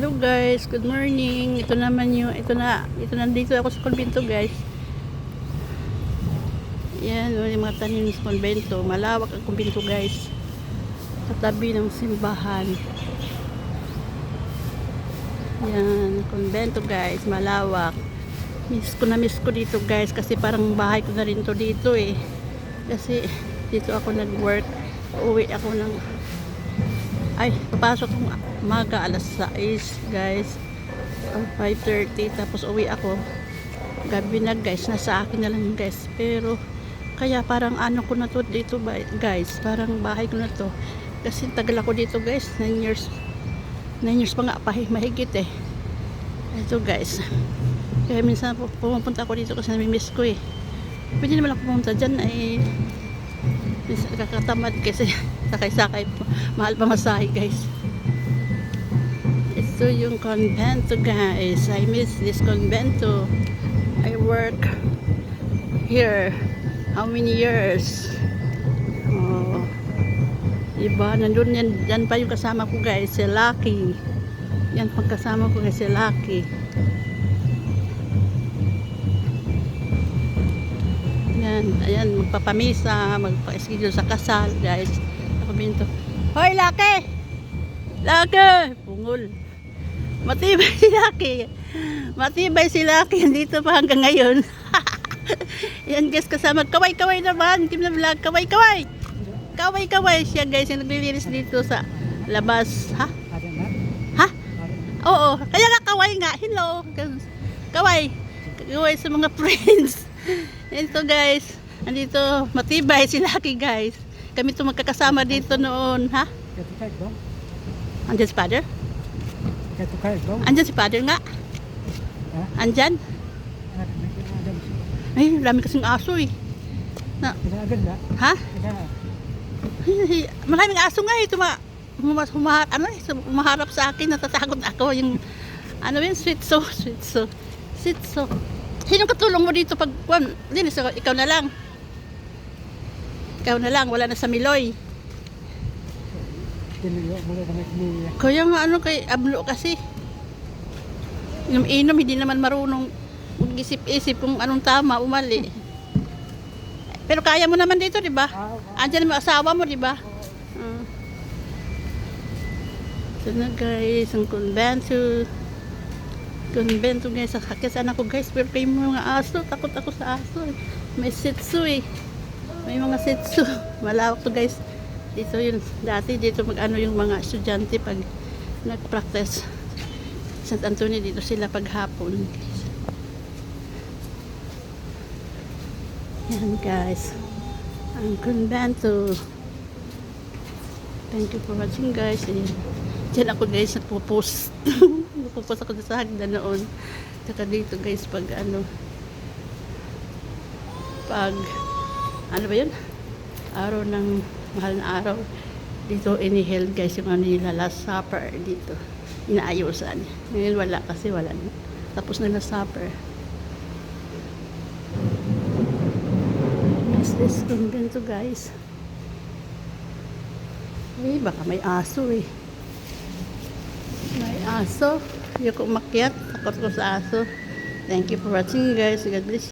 Hello guys, good morning. Ito naman yung nandito ako sa kumbento guys. Yan, yung mga tanim sa kumbento. Malawak ang kumbento guys. Katabi ng simbahan. Yan, kumbento guys, malawak. Miss ko dito guys kasi parang bahay ko na rin to dito eh. Kasi dito ako nag-work. Uwi ako ng papasok kong umaga alas 6 guys or 5:30 tapos uwi ako gabi na guys, nasa akin na lang guys. Pero kaya parang ano ko na to dito guys, parang bahay ko na to kasi tagal ako dito guys, 9 years pa nga mahigit eh. Ito guys, kaya minsan pumupunta ako dito kasi namimiss ko eh. Pwede naman ako pumunta dyan ay kakatamad kasi sakay mahal pa masahe guys. Ito yung convento guys, I miss this convento. I work here how many years. Oh, diba nandun yan pa yung kasama ko guys, si Lucky. Yan pagkasama ko guys, si Lucky. Ayan, magpapamisa, magpa-schedule sa kasal guys. Ako binto. Hoy Lucky! Lucky! Pungol. Matibay si Lucky. Matibay si Lucky. Dito pa hanggang ngayon. Yan guys, kasama. Kaway-kaway naman. Kim na vlog. Kaway-kaway. Kaway-kaway siya guys. Yung naglilinis dito sa labas. Ha? Ha? Oo. Kaya nga kaway nga. Hello. Kaway. Kaway sa mga friends. Ito guys, andito matibay si Lucky guys. Kami ito magkakasama dito noon, ha? Andyan si father? Andyan si father nga? Andyan? Ay, dami kasing aso eh. Ha? Maraming aso nga eh. Humaharap sa akin, natatakot ako. Yung, ano yun, sweet so. Sinong katulong mo dito pag linis? Ikaw na lang. Wala na sa Miloy. Kaya nga ano kay Ablo kasi. Yung inom hindi naman marunong mag-isip-isip kung anong tama, umali. Pero kaya mo naman dito, di ba? Andiyan mo asawa mo, di ba? So na guys, ang convento guys, sakit ako guys, pero kayo mga aso, takot ako sa aso eh. May sitsu eh, may mga sitsu. Malawak to guys dito. Yun dati dito mag-ano yung mga estudyante pag nag-practice St. Antonio, dito sila paghapon. Yan guys, ang convento. Thank you for watching guys. Diyan ako guys nagpo-post. Nagpo-post ako sa hagdan noon. Saka dito guys pag ano ba yun? Araw ng mahal na araw. Dito iniheld guys yung ano nila, last supper dito. Inaayusan. Ngayon wala kasi wala na. Tapos na last supper. Yes, this convento guys. Ay, baka may aso eh. May aso. Hindi ko umakyat. Takot ko sa aso. Thank you for watching guys. God bless you.